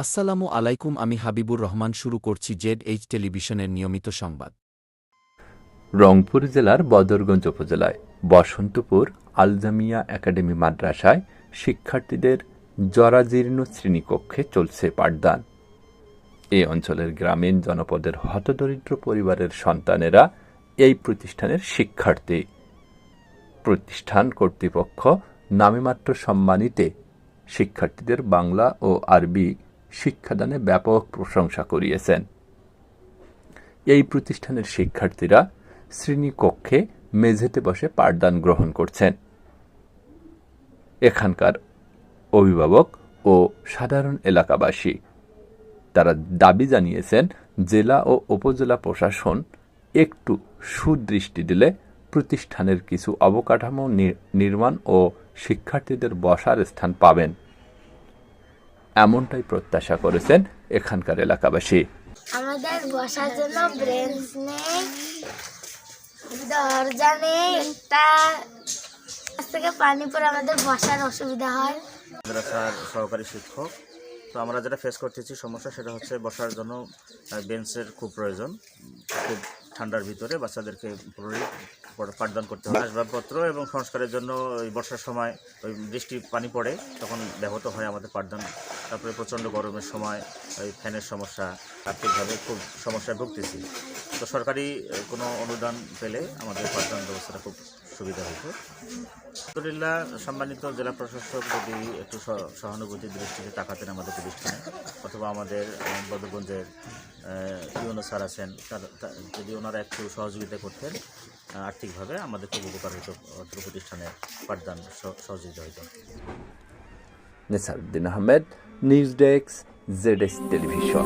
আসসালামু আলাইকুম, আমি হাবিবুর রহমান। শুরু করছি ZH টেলিভিশনের নিয়মিত সংবাদ। রংপুর জেলার বদরগঞ্জ উপজেলায় বসন্তপুর আলজামিয়া একাডেমি মাদ্রাসায় শিক্ষার্থীদের জরাজীর্ণ শ্রেণীকক্ষে চলছে পাঠদান। এ অঞ্চলের গ্রামীণ জনপদের হতদরিদ্র পরিবারের সন্তানেরা এই প্রতিষ্ঠানের শিক্ষার্থী। প্রতিষ্ঠান কর্তৃপক্ষ নামেমাত্র সম্মানিতে শিক্ষার্থীদের বাংলা ও আরবি শিক্ষাদানে ব্যাপক প্রশংসা করিয়েছেন। এই প্রতিষ্ঠানের শিক্ষার্থীরা শ্রেণীকক্ষে মেঝেতে বসে পাঠদান গ্রহণ করছেন। এখানকার অভিভাবক ও সাধারণ এলাকাবাসী তারা দাবি জানিয়েছেন, জেলা ও উপজেলা প্রশাসন একটু সুদৃষ্টি দিলে প্রতিষ্ঠানের কিছু অবকাঠামো নির্মাণ ও শিক্ষার্থীদের বসার স্থান পাবেন, এমনটাই প্রত্যাশা করেছেন এখানকার এলাকাবাসী। আমাদের বসার জন্য ব্রেঞ্চ নেই, দরজা নেই, একটা থেকে পানি পড়ে আমাদের বসার অসুবিধা হয়। মাদ্রাসার সহকারী শিক্ষক, তো আমরা যেটা ফেস করতেছি সমস্যা, সেটা হচ্ছে বসার জন্য বেঞ্চের খুব প্রয়োজন। খুব ঠান্ডার ভিতরে বাচ্চাদেরকে পাঠদান করতে হয়। আসবাবপত্র এবং সংস্কারের জন্য ওই বর্ষার সময় ওই বৃষ্টি পানি পড়ে, তখন ব্যাহত হয় আমাদের পাঠদান। তারপরে প্রচণ্ড গরমের সময় ওই ফ্যানের সমস্যা, আর্থিকভাবে খুব সমস্যায় ভুগতেছি। তো সরকারি কোনো অনুদান পেলে আমাদের পাঠদান ব্যবস্থাটা খুব সুবিধা হতো। আলহামদুলিল্লাহ, সম্মানিত জেলা প্রশাসক যদি একটু সহানুভূতির দৃষ্টিতে তাকাতেন আমাদের প্রতিষ্ঠানে, অথবা আমাদের বদরগঞ্জের ইউনো স্যার আছেন, যদি ওনারা একটু সহযোগিতা করতেন আর্থিকভাবে, আমাদের খুব উপকার হতো, প্রতিষ্ঠানে পাঠদান সহযোগিতা হতো। Nesaruddin Ahmed, news desk, ZH television.